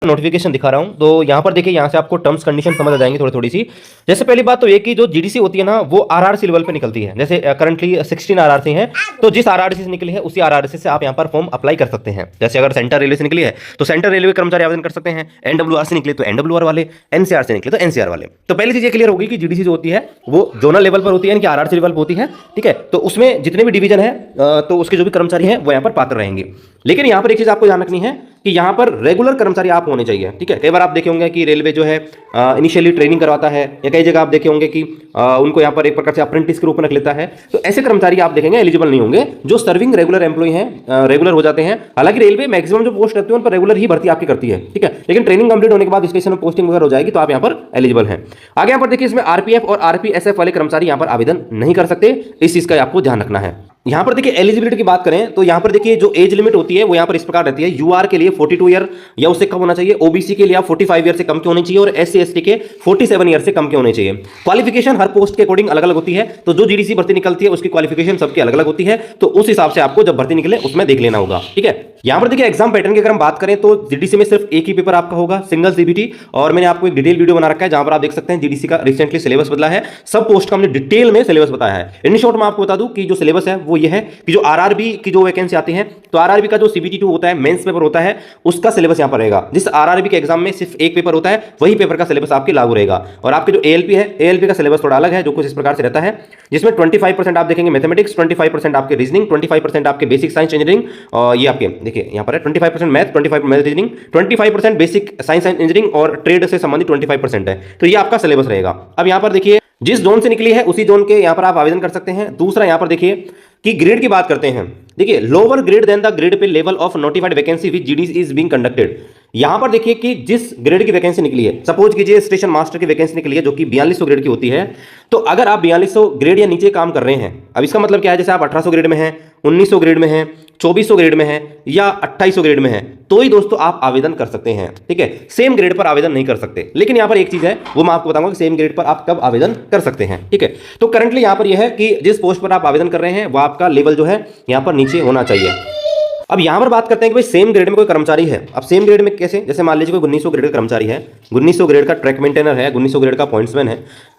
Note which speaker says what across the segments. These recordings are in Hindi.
Speaker 1: नोटिफिकेशन दिखा रहा हूं, तो यहां पर देखिए, यहां से आपको टर्म्स कंडीशन समझ आ जाएंगी थोड़ी थोड़ी सी। जैसे पहली बात तो ये कि जो जीडीसी होती है ना, वो आरआरसी लेवल पे निकलती है। जैसे करंटली 16 आरआरसी है, तो जिस आरआरसी से निकली है उसी आरआरसी से आप यहां पर फॉर्म अप्लाई कर सकते हैं। जैसे अगर सेंट्रल रेलवे से निकली है तो सेंट्रल रेलवे कर्मचारी आवेदन कर सकते हैं, एनडब्ल्यूआर से निकले तो एनडब्ल्यूआर वाले, एनसीआर से निकले तो एनसीआर वाले। तो पहली चीज ये क्लियर होगी कि जीडीसी जो होती है वो जोनल लेवल पर होती है, यानी कि आरआरसी लेवल पर होती है। ठीक है, तो उसमें जितने भी डिवीजन है तो उसके जो भी कर्मचारी हैं वो यहां पर पात्र रहेंगे। लेकिन यहां पर एक चीज आपको ध्यान रखनी है कि यहां पर रेगुलर कर्मचारी आप होने चाहिए। ठीक है, कई बार आप देखे होंगे कि रेलवे जो है इनिशियली ट्रेनिंग करवाता है, या कई जगह आप देखे होंगे कि उनको यहां पर एक प्रकार से अप्रेंटिस के रूप में रख लेता है। तो ऐसे कर्मचारी आप देखेंगे एलिजिबल नहीं होंगे जो सर्विंग रेगुलर एम्प्लॉय हैं, रेगुलर हो जाते हैं। हालांकि रेलवे मैक्सिमम जो पोस्ट रहती है उन पर रेगुलर ही भर्ती आपकी करती है। ठीक है, लेकिन ट्रेनिंग कंप्लीट होने के बाद स्टेशन में पोस्टिंग वगैरह हो जाएगी तो आप यहां पर एलिजिबल हैं। आगे यहां पर देखिए, इसमें आरपीएफ और आरपीएसएफ वाले कर्मचारी यहां पर आवेदन नहीं कर सकते। इस चीज का आपको ध्यान रखना है। यहां पर देखिए एलिजिबिलिटी की बात करें तो यहां पर देखिए जो एज लिमिट होती है वो यहां पर इस प्रकार रहती है। यूआर के लिए 42 ईयर या उससे कम होना चाहिए, ओबीसी के लिए आप 45 ईयर से कम के होने चाहिए, और एससी एसटी के 47 ईयर से कम के होने चाहिए। क्वालिफिकेशन हर पोस्ट के अकॉर्डिंग अलग अलग होती है, तो जो जीडीसी भर्ती निकलती है उसकी क्वालिफिकेशन सबकी अलग अलग होती है, तो उस हिसाब से आपको जब भर्ती निकले उसमें देख लेना होगा। ठीक है, यहां पर देखिए एग्जाम पैटर्न की अगर हम बात करें तो जीडीसी में सिर्फ एक ही पेपर आपका होगा, सिंगल सीबीटी। और मैंने आपको एक डिटेल वीडियो बना रखा है जहां पर आप देख सकते हैं जीडीसी का रिसेंटली सिलेबस बदला है, सब पोस्ट का हमने डिटेल में सिलेबस बताया है। इन शॉर्ट मैं आपको बता दूं कि जो सिलेबस है वो ये है कि जो आरआरबी की जो वैकेंसी आती है, तो आरआरबी का जो सीबीटी 2 होता है, मेंस पेपर होता है, उसका सिलेबस यहां पर रहेगा। जिस आरआरबी के एग्जाम में सिर्फ एक पेपर होता है वही पेपर का सिलेबस आपके लागू रहेगा। और आपके जो एएलपी है, एएलपी का सिलेबस थोड़ा अलग है, जो कुछ इस प्रकार से रहता है, जिसमें 25% आप देखेंगे मैथमेटिक्स, 25% आपके रीजनिंग, 25% आपके बेसिक साइंस इंजीनियरिंग, और ये आपके देखिए यहां पर है 25% math, 25% math reasoning, 25% basic science and engineering, और ट्रेड से संबंधित 25% है। तो ये आपका सिलेबस रहेगा। अब यहां पर देखिए जिस जोन से निकली है उसी जोन के यहां पर आप आवेदन कर सकते हैं। दूसरा यहां पर देखिए कि ग्रेड की बात करते हैं। देखिए lower grade then the grade pay level of notified vacancy which GDC is being conducted. यहां पर देखिए कि जिस ग्रेड की वैकेंसी निकली है, सपोज कीजिए स्टेशन मास्टर की वैकेंसी निकली है जो कि 4200 ग्रेड की होती है, तो अगर आप 4200 ग्रेड या नीचे काम कर रहे हैं, अब इसका मतलब क्या है, जैसे आप 1800 ग्रेड में हैं, 1900 ग्रेड में हैं, 2400 ग्रेड में हैं या 2800 ग्रेड में हैं, तो ही दोस्तों आप आवेदन कर सकते हैं। ठीक है, सेम ग्रेड पर आवेदन नहीं कर सकते। लेकिन यहां पर एक चीज है वो मैं आपको बताऊंगा कि सेम ग्रेड पर आप कब आवेदन कर सकते हैं। ठीक है, तो करंटली यहां पर यह है कि जिस पोस्ट पर आप आवेदन कर रहे हैं वो आपका लेवल जो है यहां पर नीचे होना चाहिए। अब यहां पर बात करते हैं कि भाई सेम ग्रेड में कोई कर्मचारी है। अब सेम ग्रेड में कैसे, जैसे मान लीजिए कोई 1900 ग्रेड का कर्मचारी है, 1900 ग्रेड का ट्रैक मेंटेनर है, 1900 ग्रेड का पॉइंट्समैन है।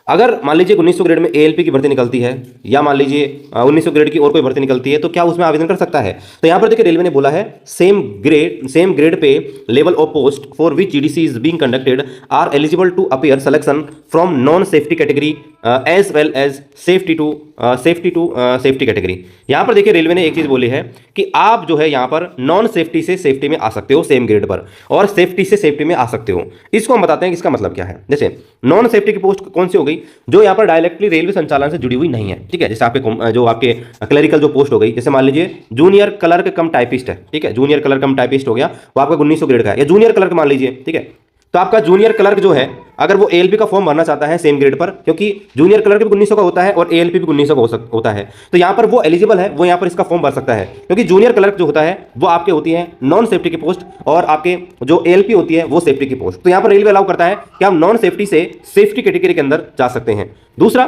Speaker 1: अगर मान लीजिए 1900 ग्रेड में एएलपी की भर्ती निकलती है, या मान लीजिए 1900 ग्रेड की और कोई भर्ती निकलती है, तो क्या उसमें आवेदन कर सकता है? तो यहां पर देखिए रेलवे ने बोला है same grade pay level of post for which GDC is being conducted are eligible to appear selection from non safety category as well as safety to safety category. यहां पर देखिए रेलवे ने एक चीज बोली है कि आप जो है यहां पर नॉन सेफ्टी से सेफ्टी में आ सकते हो सेम ग्रेड पर, और सेफ्टी से सेफ्टी में आ सकते हो। इसको हम बताते हैं कि इसका मतलब क्या है। जैसे नॉन सेफ्टी की पोस्ट कौन सी हो गई, जो यहां पर डायरेक्टली रेलवे संचालन से जुड़ी हुई नहीं है। ठीक है, जैसे आपके जो आपके क्लरिकल जो पोस्ट हो गई, जैसे मान लीजिए जूनियर क्लर्क कम टाइपिस्ट है। ठीक है, जूनियर क्लर्क कम टाइपिस्ट हो गया, वो आपका 1900 ग्रेड का है। या जूनियर क्लर्क मान लीजिए, ठीक है, तो आपका जूनियर क्लर्क जो है अगर वो एएलपी का फॉर्म भरना चाहता है सेम ग्रेड पर, क्योंकि जूनियर क्लर्क भी 1900 का होता है और एएलपी भी 1900 का होता है, तो यहां पर वो एलिजिबल है, वो यहां पर इसका फॉर्म भर सकता है। क्योंकि जूनियर क्लर्क जो होता है वो आपके होती है नॉन सेफ्टी की पोस्ट, और आपके जो एएलपी होती है वो सेफ्टी की पोस्ट। तो यहां पर रेलवे अलाउ करता है कि आप नॉन सेफ्टी से सेफ्टी कैटेगरी के अंदर जा सकते हैं। दूसरा,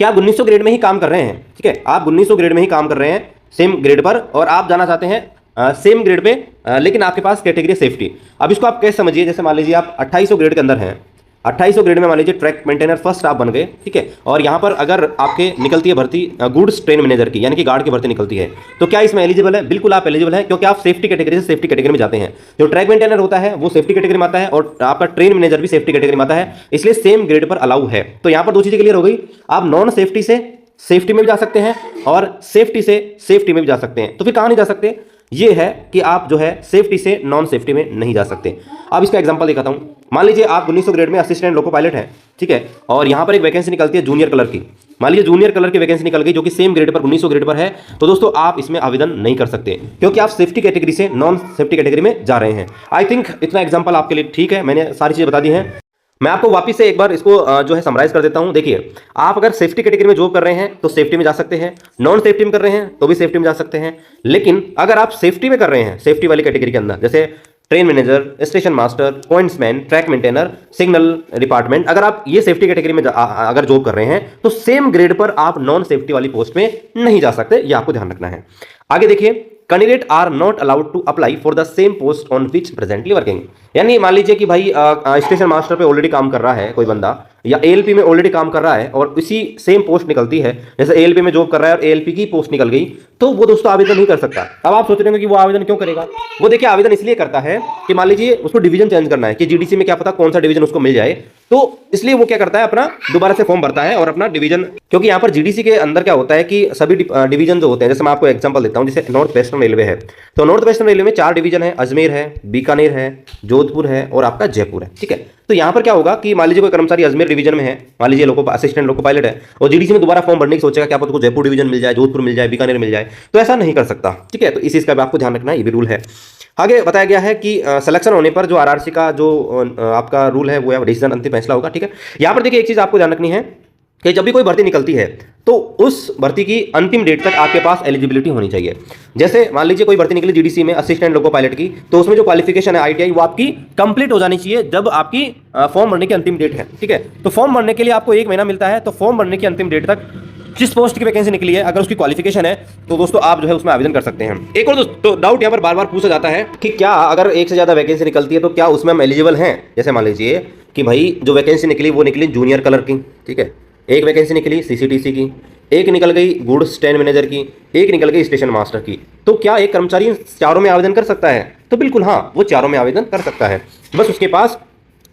Speaker 1: क्या आप 1900 ग्रेड में ही काम कर रहे हैं? ठीक है, आप 1900 ग्रेड में ही काम कर रहे हैं सेम ग्रेड पर, और आप जाना चाहते हैं सेम ग्रेड पे, लेकिन आपके पास कैटेगरी सेफ्टी। अब इसको आप कैसे समझिए, जैसे मान लीजिए आप 2800 ग्रेड के अंदर हैं, 2800 ग्रेड में मान लीजिए ट्रैक मेंटेनर फर्स्ट आप बन गए। ठीक है, और यहां पर अगर आपके निकलती है भर्ती गुड्स ट्रेन मैनेजर की, यानी कि गार्ड की भर्ती निकलती है, तो क्या इसमें एलिजिबल है? बिल्कुल आप एलिजिबल है, क्योंकि आप सेफ्टी कैटेगरी से सेफ्टी कैटेगरी में जाते हैं। जो ट्रैक मेंटेनर होता है वो सेफ्टी कैटेगरी में आता है, और आपका ट्रेन मैनेजर भी सेफ्टी कैटेगरी में आता है, इसलिए सेम ग्रेड पर अलाउ है। तो यहां पर दो चीजें क्लियर हो गई, आप नॉन सेफ्टी से सेफ्टी में भी जा सकते हैं और सेफ्टी से सेफ्टी में भी जा सकते हैं। तो फिर कहां नहीं जा सकते? ये है कि आप जो है सेफ्टी से नॉन सेफ्टी में नहीं जा सकते। अब इसका एग्जांपल दिखाता हूं। मान लीजिए आप 1900 ग्रेड में असिस्टेंट लोको पायलट है, ठीक है, और यहां पर एक वैकेंसी निकलती है जूनियर कलर की। मान लीजिए जूनियर कलर की वैकेंसी निकल गई जो कि सेम ग्रेड पर 1900 ग्रेड पर है, तो दोस्तों आप इसमें आवेदन नहीं कर सकते, क्योंकि आप सेफ्टी कैटेगरी से नॉन सेफ्टी कैटेगरी में जा रहे हैं। आई थिंक इतना एग्जाम्पल आपके लिए ठीक है, मैंने सारी चीजें बता दी हैं। मैं आपको वापस से एक बार इसको जो है समराइज कर देता हूं। देखिए, आप अगर सेफ्टी कैटेगरी में जॉब कर रहे हैं तो सेफ्टी में जा सकते हैं, नॉन सेफ्टी में कर रहे हैं तो भी सेफ्टी में जा सकते हैं। लेकिन अगर आप सेफ्टी में कर रहे हैं, सेफ्टी वाली कैटेगरी के अंदर, जैसे train manager, station master, pointsman, track maintainer, signal department, अगर आप ये सेफ्टी कैटेगरी में अगर जॉब कर रहे हैं तो सेम ग्रेड पर आप नॉन सेफ्टी वाली पोस्ट में नहीं जा सकते, ये आपको ध्यान रखना है। आगे देखिए, candidate are not allowed to apply for the same post on which presently working. यानी मान लीजिए कि भाई स्टेशन मास्टर पे ऑलरेडी काम कर रहा है कोई बंदा, या एएलपी में ऑलरेडी काम कर रहा है और इसी सेम पोस्ट निकलती है, जैसे एएलपी में जॉब कर रहा है और एएलपी की पोस्ट निकल गई, तो वो दोस्तों आवेदन नहीं कर सकता। अब आप सोच रहे होंगे कि वो आवेदन क्यों करेगा? वो देखिए आवेदन इसलिए करता है कि मान लीजिए उसको डिवीजन चेंज करना है कि जीडीसी में क्या पता कौन सा डिवीजन उसको मिल जाए, तो इसलिए वो क्या करता है, अपना दोबारा से फॉर्म भरता है और अपना डिवीजन, क्योंकि यहाँ पर जीडीसी के अंदर क्या होता है कि सभी डिवीजन जो होते हैं, जैसे मैं आपको एग्जांपल देता हूँ, जैसे नॉर्थ वेस्टर्न रेलवे है, तो नॉर्थ वेस्टर्न रेलवे में 4 डिवीजन है, अजमेर है, बीकानेर है, जोधपुर है और आपका जयपुर है। ठीक है, तो यहाँ पर क्या होगा कि मान लीजिए कोई कर्मचारी अजमेर डिवीजन में है, मान लीजिए लोको असिस्टेंट लोको पायलट है, और जीडीसी में दोबारा फॉर्म भरने की सोचेगा, क्या पता उसको जयपुर डिवीजन मिल जाए, जोधपुर मिल जाए, बीकानेर मिल जाए, तो ऐसा नहीं कर सकता। ठीक है, तो इस चीज का भी आपको ध्यान रखना है, ये भी रूल है। आगे बताया गया है कि सिलेक्शन होने पर जो आरआरसी का जो आपका रूल है वो डिसीजन अंतिम फैसला होगा। ठीक है, यहाँ पर देखिए एक चीज आपको ध्यान रखनी है कि जब भी कोई भर्ती निकलती है तो उस भर्ती की अंतिम डेट तक आपके पास एलिजिबिलिटी होनी चाहिए। जैसे मान लीजिए कोई भर्ती निकली जीडीसी में असिस्टेंट लोको पायलट की, तो उसमें जो क्वालिफिकेशन है आईटीआई वो आपकी कंप्लीट हो जानी चाहिए जब आपकी फॉर्म भरने की अंतिम डेट है। ठीक है, तो फॉर्म भरने के लिए आपको 1 महीना मिलता है, तो फॉर्म भरने की अंतिम डेट तक जिस पोस्ट की वैकेंसी निकली है, अगर उसकी क्वालिफिकेशन है तो दोस्तों आप जो है उसमें आवेदन कर सकते हैं। एक और दोस्तों डाउट यहाँ पर बार बार पूछा जाता है कि क्या अगर एक से ज्यादा वैकेंसी निकलती है तो क्या उसमें हम एलिजिबल हैं? जैसे मान लीजिए कि भाई जो वैकेंसी निकली वो निकली जूनियर कलर की, ठीक है, एक वैकेंसी निकली सीसीटीसी की, एक निकल गई गुड्स स्टैंड मैनेजर की, एक निकल गई स्टेशन मास्टर की, तो क्या एक कर्मचारी चारों में आवेदन कर सकता है? तो बिल्कुल हाँ, वो चारों में आवेदन कर सकता है। बस उसके पास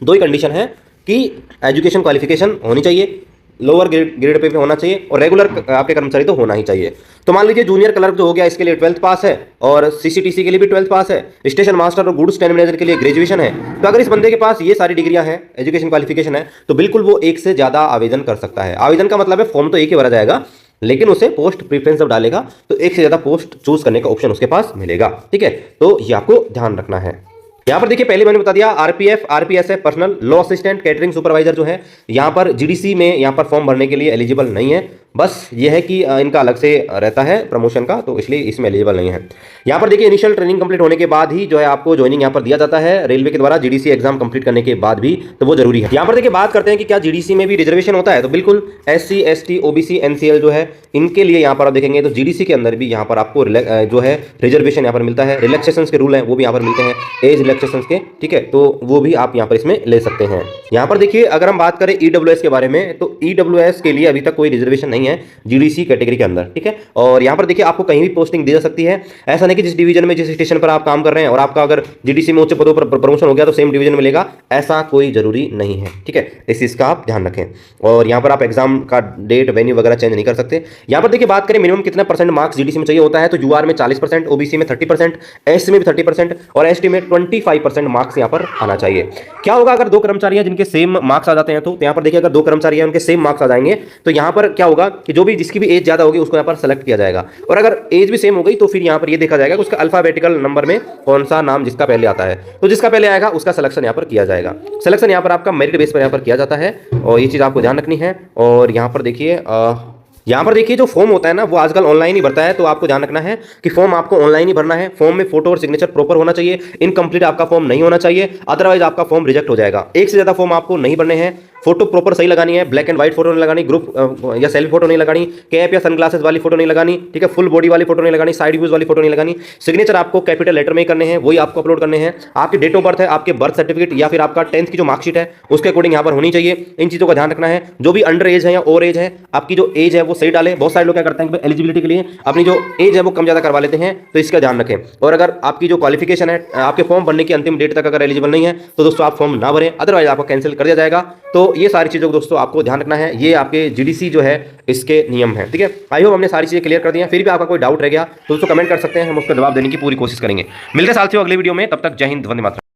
Speaker 1: 2 ही कंडीशन है कि एजुकेशन क्वालिफिकेशन होनी चाहिए, लोअर ग्रेड पे होना चाहिए, और रेगुलर आपके कर्मचारी तो होना ही चाहिए। तो मान लीजिए जूनियर क्लर्क जो हो गया इसके लिए 12th पास है, और सीसीटीसी के लिए भी 12th पास है, स्टेशन मास्टर और गुड्स स्टैंड मैनेजर के लिए ग्रेजुएशन है। तो अगर इस बंदे के पास ये सारी डिग्रियां हैं, एजुकेशन क्वालिफिकेशन है, तो बिल्कुल वो एक से ज्यादा आवेदन कर सकता है। आवेदन का मतलब है फॉर्म तो एक ही भरा जाएगा, लेकिन उसे पोस्ट प्रीफरेंस जब डालेगा तो एक से ज्यादा पोस्ट चूज करने का ऑप्शन उसके पास मिलेगा। ठीक है, तो ये आपको ध्यान रखना है। यहाँ पर देखिए पहले मैंने बता दिया RPF, RPSF, personal law assistant, catering supervisor जो है यहाँ पर जीडीसी में यहाँ पर फॉर्म भरने के लिए एलिजिबल नहीं है। बस ये है कि इनका अलग से रहता है प्रमोशन का, तो इसलिए इसमें एलिजिबल नहीं है। यहाँ पर देखिए इनिशियल ट्रेनिंग कंप्लीट होने के बाद ही जो है आपको ज्वाइनिंग यहाँ पर दिया जाता है रेलवे के द्वारा, जीडीसी एग्जाम कंप्लीट करने के बाद भी, तो वो जरूरी है। यहाँ पर देखिए बात करते हैं कि क्या जीडीसी में भी रिजर्वेशन होता है, तो बिल्कुल एससी, एसटी, ओबीसी, एनसीएल जो है इनके लिए यहाँ पर आप देखेंगे तो जीडीसी के अंदर भी यहाँ पर आपको जो है रिजर्वेशन यहाँ पर मिलता है। रिलैक्सेशन के रूल हैं वो भी यहाँ पर मिलते हैं, एज रिलैक्सेशन के। ठीक है, तो वो भी आप यहाँ पर इसमें ले सकते हैं। यहाँ पर देखिए अगर हम बात करें ईडब्ल्यूएस के बारे में, तो ईडब्ल्यूएस के लिए अभी तक कोई रिजर्वेशन नहीं है जीडीसी कैटेगरी के अंदर। ठीक है, और यहाँ पर देखिए आपको कहीं भी पोस्टिंग दी जा सकती है। ऐसा नहीं कि जिस डिवीजन में जिस स्टेशन पर आप काम कर रहे हैं और आपका अगर जीडीसी में उच्च पदों पर प्रमोशन हो गया तो सेम डिवीजन मिलेगा, ऐसा कोई जरूरी नहीं है। ठीक है, इस चीज का आप ध्यान रखें। और यहाँ पर आप एग्जाम का डेट, वेन्यू वगैरह चेंज नहीं कर सकते। यहाँ पर देखिए बात करें मिनिमम कितना परसेंट मार्क्स जीडीसी में चाहिए होता है, तो यूआर में 40%, ओबीसी में 30%, एससी में भी 30% और एसटी में 25% मार्क्स यहाँ पर आना चाहिए। क्या होगा अगर 2 कर्मचारी हैं जिनके सेम मार्क्स आ जाते हैं, तो यहाँ पर देखिए अगर 2 कर्मचारी हैं उनके सेम मार्क्स आ जाएंगे, तो यहाँ पर क्या होगा कि जो भी जिसकी भी एज ज्यादा होगी उसको यहाँ पर सेलेक्ट किया जाएगा। और अगर एज भी सेम हो गई तो फिर यहाँ पर ये देखा जाएगा कि उसका अल्फाबेटिकल नंबर में कौन सा नाम जिसका पहले आता है, तो जिसका पहले आएगा उसका सिलेक्शन यहाँ पर किया जाएगा। सिलेक्शन यहाँ पर आपका मेरिट बेस पर यहाँ पर किया जाता है, और ये चीज आपको ध्यान रखनी है। और यहाँ पर देखिए जो फॉर्म होता है ना वो आजकल ऑनलाइन ही भरता है, तो आपको ध्यान रखना है कि फॉर्म आपको ऑनलाइन ही भरना है। फॉर्म में फोटो और सिग्नेचर प्रॉपर होना चाहिए, इनकम्प्लीट आपका फॉर्म नहीं होना चाहिए, अदरवाइज आपका फॉर्म रिजेक्ट हो जाएगा। एक से ज्यादा फॉर्म आपको नहीं भरने हैं, फोटो प्रॉपर सही लगानी है, ब्लैक एंड व्हाइट फोटो नहीं लगानी, ग्रुप या सेल्फी फोटो नहीं लगानी, कैप या सनग्लासेस वाली फोटो नहीं लगानी, ठीक है, फुल बॉडी वाली फोटो नहीं लगानी, साइड व्यूज वाली फोटो नहीं लगानी। सिग्नेचर आपको कैपिटल लेटर में ही करने हैं, वही आपको अपलोड करने हैं। आपकी डेट ऑफ बर्थ है, आपके बर्थ सर्टिफिकेट या फिर आपका 10th की जो मार्कशीट है उसके अकॉर्डिंग यहाँ पर होनी चाहिए। इन चीजों का ध्यान रखना है। जो भी अंडर एज है या ओवर एज है, आपकी जो एज है वो सही डाले। बहुत सारे लोग क्या करते हैं एलिजिबिलिटी के लिए अपनी जो एज है वो कम ज्यादा करवा लेते हैं, तो इसका ध्यान रखें। और अगर आपकी जो क्वालिफिकेशन है आपके फॉर्म भरने की अंतिम डेट तक अगर एलिजिबल नहीं है तो दोस्तों आप फॉर्म ना भरें, अदरवाइज आपको कैंसिल कर दिया जाएगा। तो ये सारी चीजों को दोस्तों आपको ध्यान रखना है। ये आपके जीडीसी जो है इसके नियम है। ठीक है, आई होप हमने सारी चीजें क्लियर कर दी हैं। फिर भी आपका कोई डाउट रह गया तो दोस्तों कमेंट कर सकते हैं, हम उसका जवाब देने की पूरी कोशिश करेंगे। मिलते हैं साथियों अगले वीडियो में, तब तक जय हिंद, वंदे मातरम।